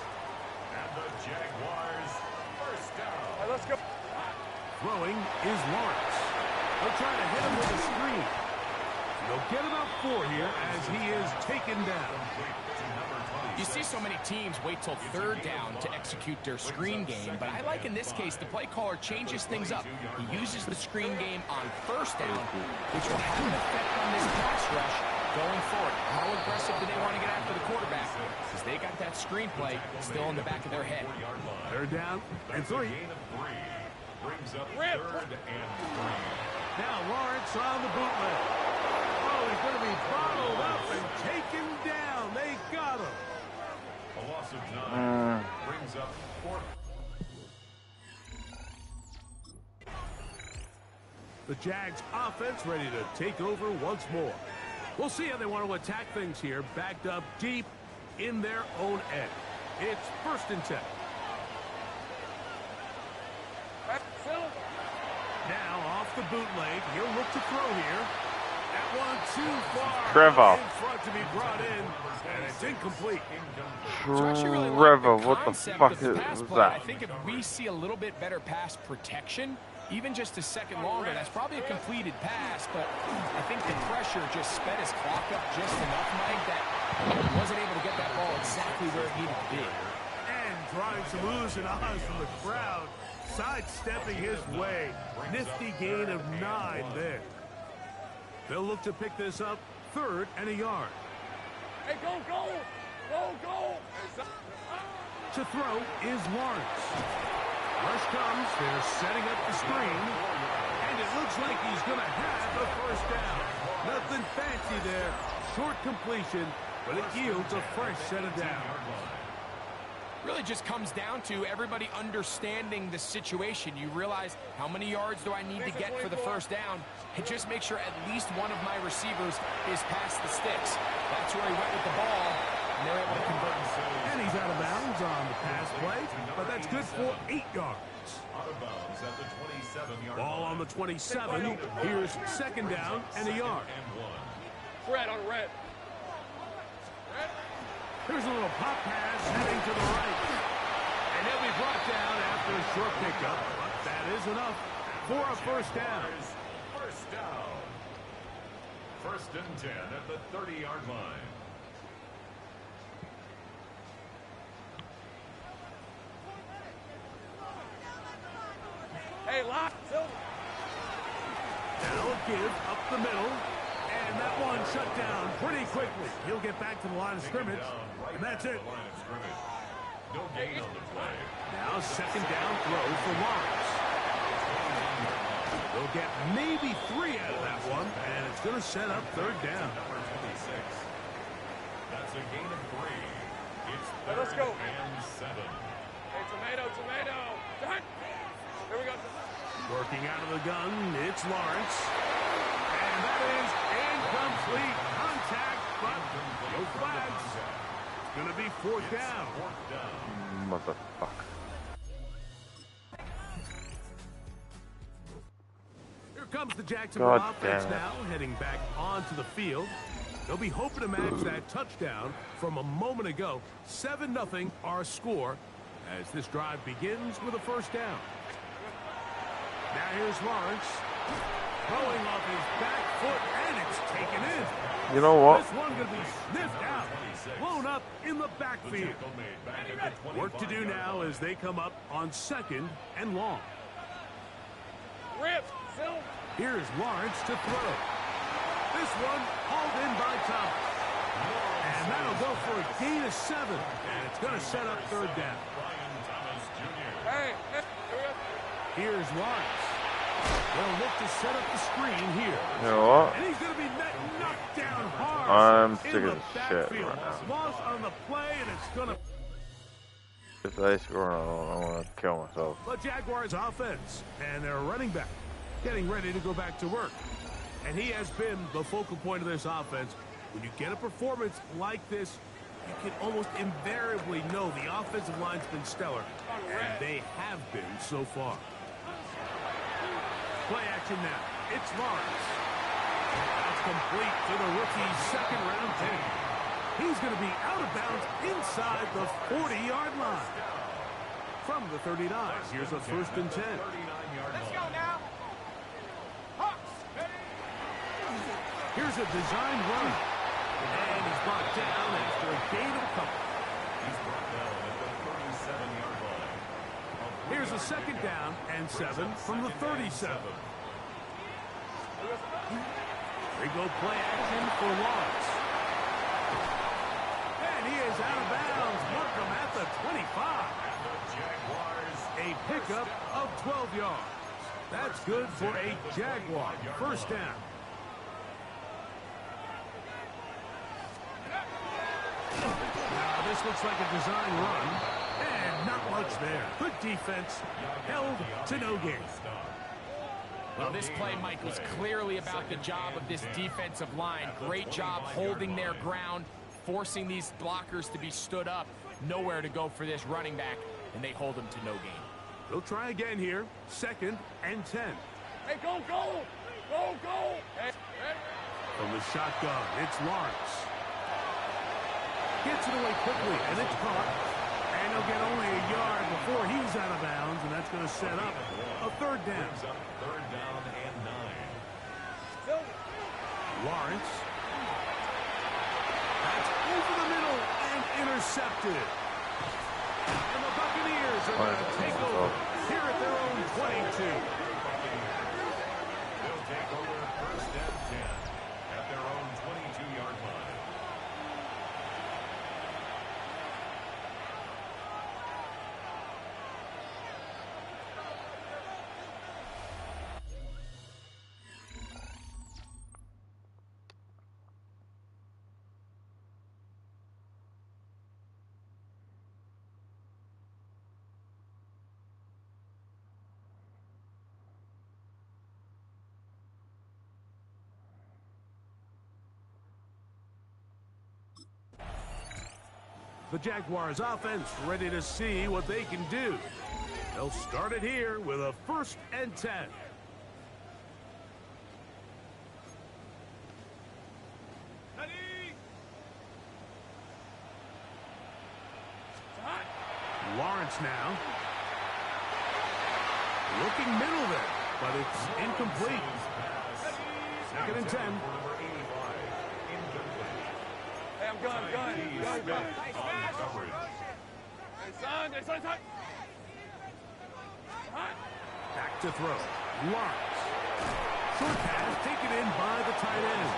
And the Jaguars 1st down. All right, let's go. Throwing is Lawrence. They'll try to hit him with a screen. They'll get about 4 here as he is taken down. You see so many teams wait till 3rd down to execute their screen game, but I like in this case the play caller changes things up. He uses the screen game on 1st down, which will have an effect on this pass rush going forward. How aggressive do they want to get after the quarterback? Because they got that screen play still in the back of their head. 3rd down and 3. Gain of 3. Brings up 3rd and 3. Now Lawrence on the bootleg. Oh, he's going to be bottled up and taken down. They got him. A loss of 9 brings up 4th. The Jags offense ready to take over once more. We'll see how they want to attack things here, backed up deep in their own end. It's 1st and 10. Silver. Now off the bootleg, he'll look to throw here. That one too far. Trevor. In front to be brought in, and it's incomplete. So I actually really like Trevor, the what the concept fuck of the is pass was play. I that? think if we see a little bit better pass protection, even just a second longer, that's probably a completed pass, but I think the pressure just sped his clock up just enough, Mike, that he wasn't able to get that ball exactly where it needed to be. And trying some oohs and ahs from the crowd, sidestepping his way. Nifty gain of 9 there. They'll look to pick this up 3rd and a yard. Hey, go. To throw is Lawrence. Rush comes, they're setting up the screen, and it looks like he's going to have the 1st down. Nothing fancy there, short completion, but it yields a fresh set of downs. Really just comes down to everybody understanding the situation. You realize how many yards do I need to get for the 1st down, and just make sure at least one of my receivers is past the sticks. That's where he went with the ball, and they're able to convert. And he's out of bounds on the pass play, but that's good for 8 yards. Out of bounds at the 27-yard Ball on the 27. Here's 2nd down and a yard. Red on red. Here's a little pop pass heading to the right. And he'll be brought down after a short pickup. But that is enough for a 1st down. 1st down. 1st and 10 at the 30-yard line. Hey, lock. Silver. Now a give up the middle. And that one shut down pretty quickly. He'll get back to the line of scrimmage. And that's it. Line of scrimmage. No gain on the play. Now 2nd down throw for Lawrence. They'll get maybe 3 out of that one. And it's going to set up 3rd down. Number 26. That's a gain of 3. It's 3rd Let's go. and 7. Hey, tomato. Done. Here we go. Working out of the gun, it's Lawrence. And that is incomplete contact, but no flags. It's going to be 4th down. 4th down. Motherfucker. Here comes the Jacksonville God offense damn it. now, heading back onto the field. They'll be hoping to match that touchdown from a moment ago. 7-0 our score as this drive begins with a 1st down. Now here's Lawrence. Throwing off his back foot, and it's taken in. You know what? This one going to be sniffed out. Blown up in the backfield. Work to do now as they come up on 2nd and long. Rip, Phil. Here's Lawrence to throw. This one hauled in by Thomas. And that'll go for a gain of 7. And it's going to set up 3rd down. Hey, here we go. Here's Lawrence. They'll look to set up the screen here. You know what? And he's going to be knocked down hard. I'm sick in of the this shit backfield. right now. Loss on the play, and it's going to... If they score, I want to kill myself. The Jaguars offense and their running back getting ready to go back to work. And he has been the focal point of this offense. When you get a performance like this, you can almost invariably know the offensive line's been stellar. And they have been so far. Play action now. It's Lawrence. That's complete to the rookie's 2nd-round pick. He's going to be out of bounds inside the 40-yard line. From the 39, here's a 1st and 10. Let's go now. Here's a design run. And he's brought down after a gain of a couple. He's brought down at the 37-yard line. Here's a 2nd down and 7 from the 37. We go play action for Lawrence. And he is out of bounds. Markham at the 25. A pickup of 12 yards. That's good for a Jaguar 1st down. Now this looks like a design run. And not much there. Good defense. Held to no gain. Well, this play, Mike, was clearly about the job of this defensive line. Great job holding their ground, forcing these blockers to be stood up. Nowhere to go for this running back, and they hold him to no gain. They'll try again here. 2nd and 10. Hey, go, go. Go, go. Hey, hey. From the shotgun, it's Lawrence. Gets it away quickly, and it's caught. And he'll get only a yard before he's out of bounds, and that's going to set up a 3rd down. 3rd down and 9. Lawrence. That's over the middle and intercepted. And the Buccaneers are going to take over here at their own 22. They'll take over 1st and 10 at their own 22-yard line. The Jaguars offense ready to see what they can do. They'll start it here with a 1st and 10. Lawrence now. Looking middle there, but it's incomplete. 2nd and 10. Hey, I'm gun. Hey, son. Back to throw. Lawrence. Short pass taken in by the tight end.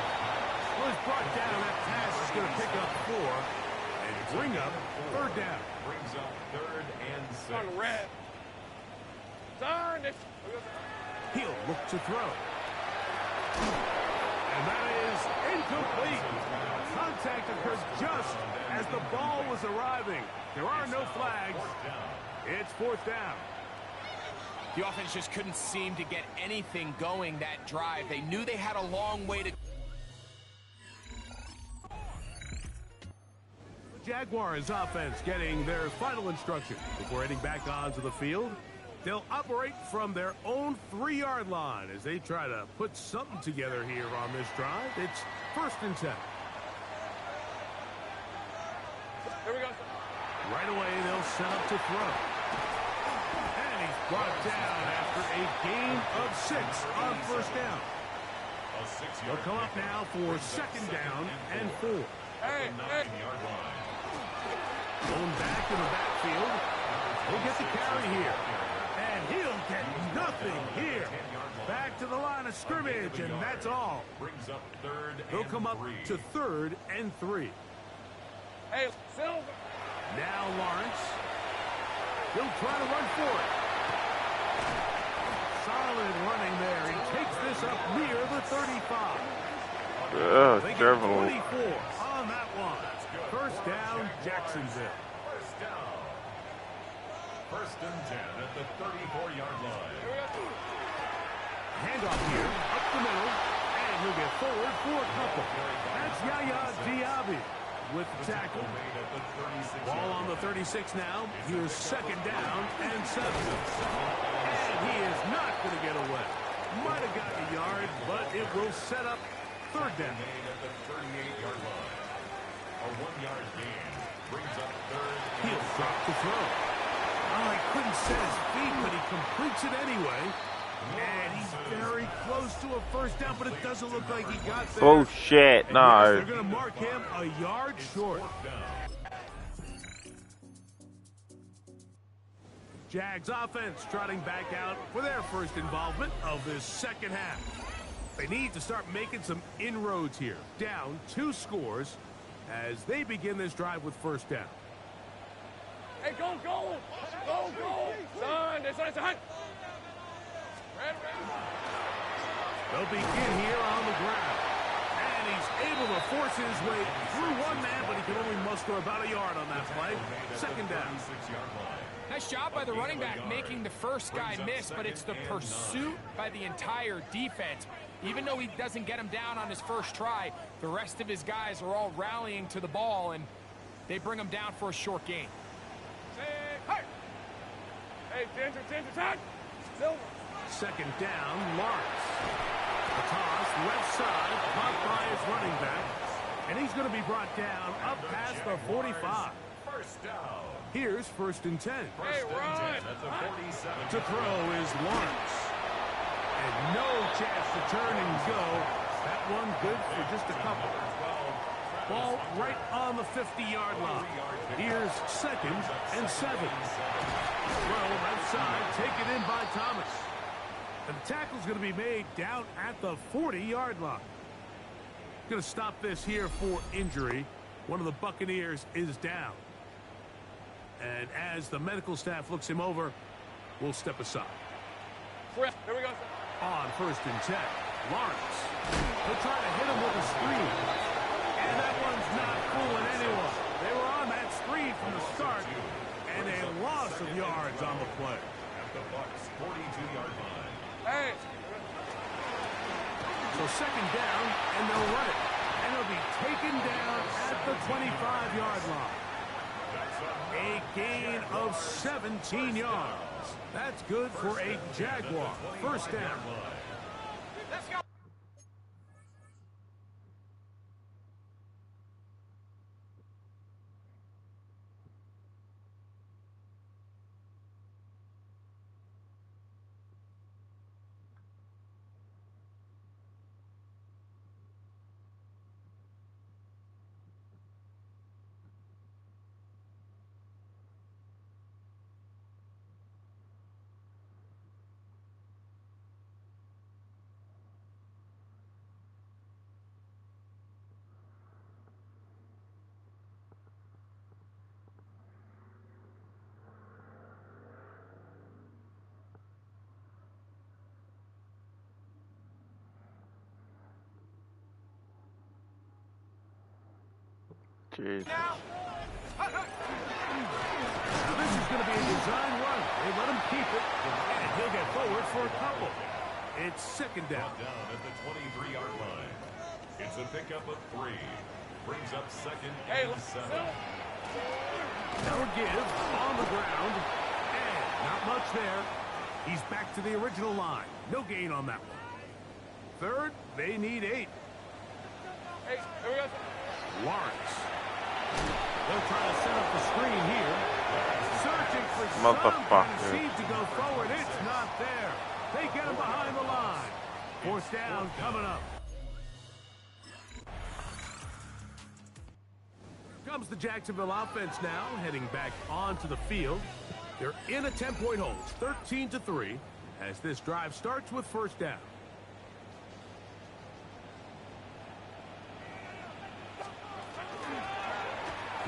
Was brought down. That pass is going to pick up 4 and bring up 3rd down. Brings up 3rd and 6. On red. Son. He'll look to throw. And that is incomplete. Contact occurred just as the ball was arriving. There are no flags. It's 4th down. The offense just couldn't seem to get anything going that drive. They knew they had a long way to... Jaguars offense getting their final instruction before heading back onto the field. They'll operate from their own 3-yard line as they try to put something together here on this drive. It's 1st and 10. Here we go. Right away, they'll set up to throw. And he's brought down after a gain of 6 on first down. They'll come up now for second down and 4. Hey, hey. Going back in the backfield. He'll get the carry here. And he'll get nothing here. Back to the line of scrimmage, and that's all. They'll come up to 3rd and 3. Hey, Silver. Now Lawrence. He'll try to run for it. Solid running there. He takes this up near the 35. They get 24 on that one. First down, Jacksonville. First and 10 at the 34-yard line. Handoff here, up the middle, and he'll get forward for a couple. That's Yaya Diaby with the tackle. Ball on the 36 now. Here's second down and 7. And he is not going to get away. Might have gotten a yard, but it will set up third down. At the 38-yard line. A 1-yard gain brings up third. He'll drop the throw. Oh, he couldn't set his feet, but he completes it anyway. And he's very close to a first down, but it doesn't look like he got there. Oh shit, And no. yes, they're going to mark him a yard short. Jags offense trotting back out for their first involvement of this second half. They need to start making some inroads here. Down 2 scores as they begin this drive with first down. Hey, go, go. Go, go. Son, son. They'll begin here on the ground. And he's able to force his way through one man, but he can only muster about a yard on that play. Second down. Nice job by the running back making the first guy miss, but it's the pursuit by the entire defense. Even though he doesn't get him down on his first try, the rest of his guys are all rallying to the ball, and they bring him down for a short gain. Hey, Ginger, Silver. Second down, Lawrence. The toss, left side, caught by his running back. And he's going to be brought down up past the 45. First down. Here's first and 10. Hey, run. To throw is Lawrence. And no chance to turn and go. That one good for just a couple. Ball right on the 50-yard line. Here's second and 7. Well, left side, taken in by Thomas. And the tackle's going to be made down at the 40-yard line. Going to stop this here for injury. One of the Buccaneers is down. And as the medical staff looks him over, we'll step aside. Here we go. On first and 10, Lawrence. He'll try to hit him with a screen. And that one's not fooling anyone. They were on that screen from the start. And a loss of yards on the play. At the Bucs 42-yard line. Hey. So second down, and they'll run it. And he'll be taken down at the 25-yard line. A gain of 17 yards. That's good for a Jaguar. First down. Let's go. Jeez. Now this is going to be a design run. They let him keep it, and he'll get forward for a couple. It's second down. Down at the 23-yard line. It's a pickup of 3. Brings up second and 7. Now a give on the ground, and not much there. He's back to the original line. No gain on that one. Third, they need 8. Hey, here we go. Lawrence. They'll try to set up the screen here. Searching Motherfucker. Seems to go forward. It's not there. They get him behind the line. Fourth down coming up. Here comes the Jacksonville offense now, heading back onto the field. They're in a 10-point hold, 13-3, as this drive starts with first down.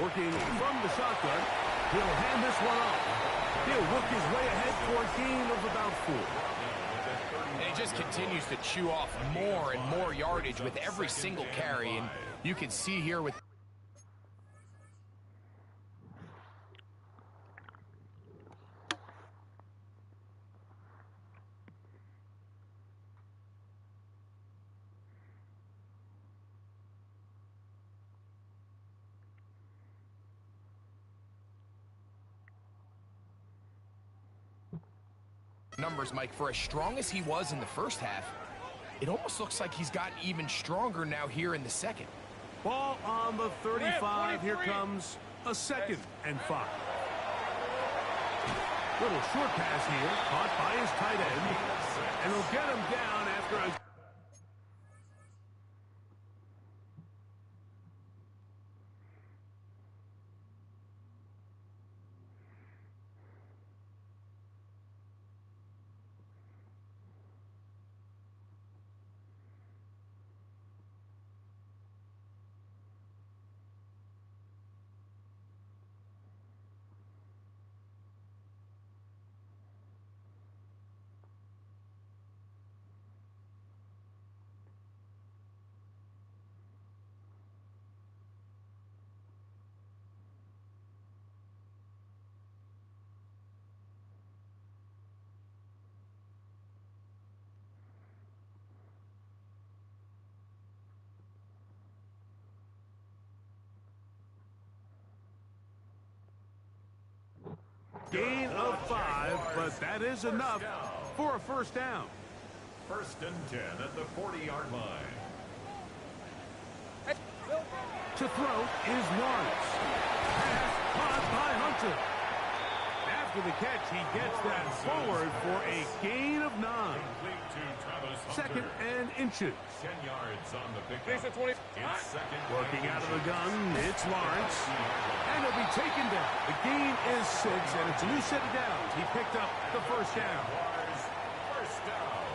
Working from the shotgun, he'll hand this one off. He'll work his way ahead for a gain of about 4. And he just continues to chew off more and more yardage with every single carry. And you can see here with... numbers, Mike, for as strong as he was in the first half, it almost looks like he's gotten even stronger now here in the second. Ball on the 35. Here comes a 2nd and 5. Little short pass here, caught by his tight end, and he'll get him down after a... Gain of 5, but that is enough for a first down. 1st and 10 at the 40-yard line. To throw is Lawrence. Pass caught by Hunter. After the catch, he gets that forward for a gain of 9. Complete to Travis Hunter. 2nd and inches. 10 yards on the pickup. Decent 20. It's 2nd. Working out of the gun, it's Lawrence. And he'll be taken down. The gain is 6, and it's a new set of downs. He picked up the first down. First down.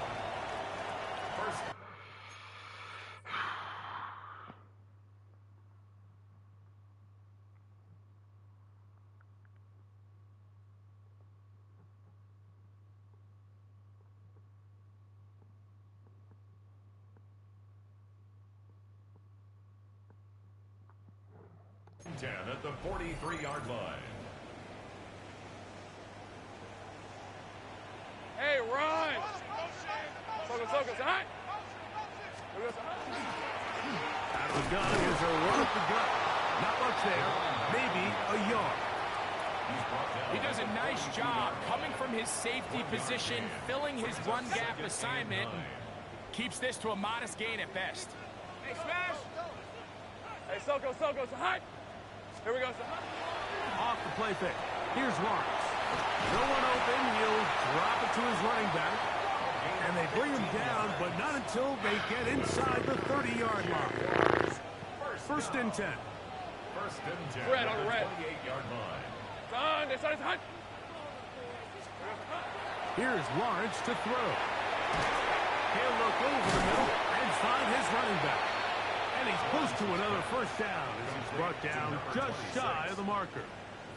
First. At the 43-yard line. Hey, run! Focus, hot! Out of the gun, here's a run up the gut. Not much there, maybe a yard. He does a nice job coming from his safety position, filling his run gap assignment, and keeps this to a modest gain at best. Hey, smash! Hey, Soko, hot! Here we go, sir. Off the play fake. Here's Lawrence. No one open. He'll drop it to his running back. And they bring him down, but not until they get inside the 30-yard line. 1st and 10. 1st and 10. Red on red. 28-yard line. Son, this side is hot. Here's Lawrence to throw. He'll look over the middle and find his running back. And he's close to another first down as he's brought down just shy of the marker.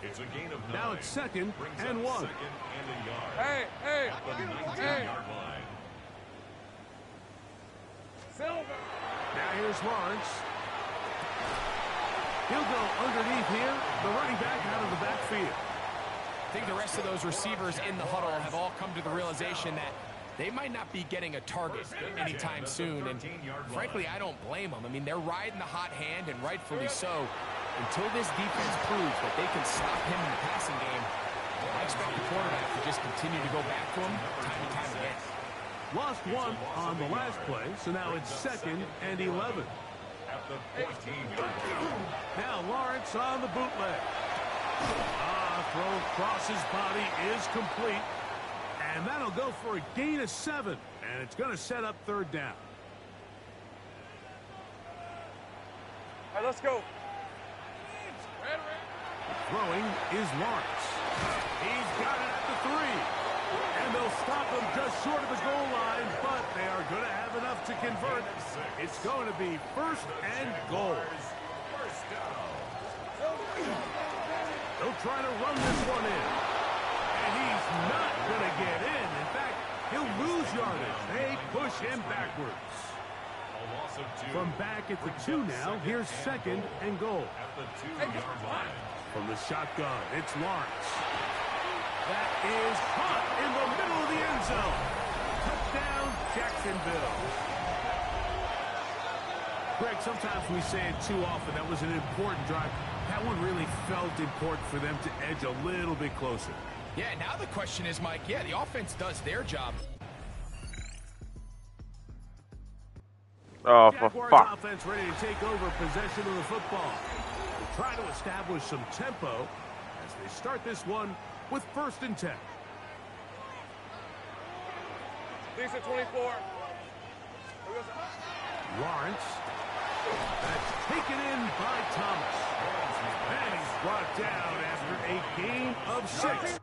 It's a gain of 9. Now it's 2nd and 1. 2nd and a yard. Hey! At the 19-yard line. Silver! Now here's Lawrence. He'll go underneath here. The running back out of the backfield. I think the rest of those receivers in the huddle have all come to the realization that they might not be getting a target anytime soon, and frankly, I don't blame them. I mean, they're riding the hot hand, and rightfully so. Until this defense proves that they can stop him in the passing game, I expect the quarterback to just continue to go back to him time and time again. Lost 1 on the last play, so now it's 2nd and 11. At the 14-yard line. Now Lawrence on the bootleg. throw across his body is complete. And that'll go for a gain of 7. And it's going to set up third down. All right, let's go. Throwing is Lawrence. He's got it at the 3. And they'll stop him just short of the goal line, but they are going to have enough to convert. It's going to be first and goal. They'll try to run this one in. And he's not going to get in. In fact, he'll lose yardage. They push him backwards. From back at the 2 now, here's second and goal. At the 2-yard line. From the shotgun, it's Lawrence. That is hot in the middle of the end zone. Touchdown, Jacksonville. Greg, sometimes we say it too often. That was an important drive. That one really felt important for them to edge a little bit closer. Yeah, now the question is, Mike, yeah, the offense does their job. Oh, for Jaguars fuck. offense ready to take over possession of the football. They'll try to establish some tempo as they start this one with first and 10. Decent 24. Lawrence. That's taken in by Thomas. And he's brought down after a gain of 6.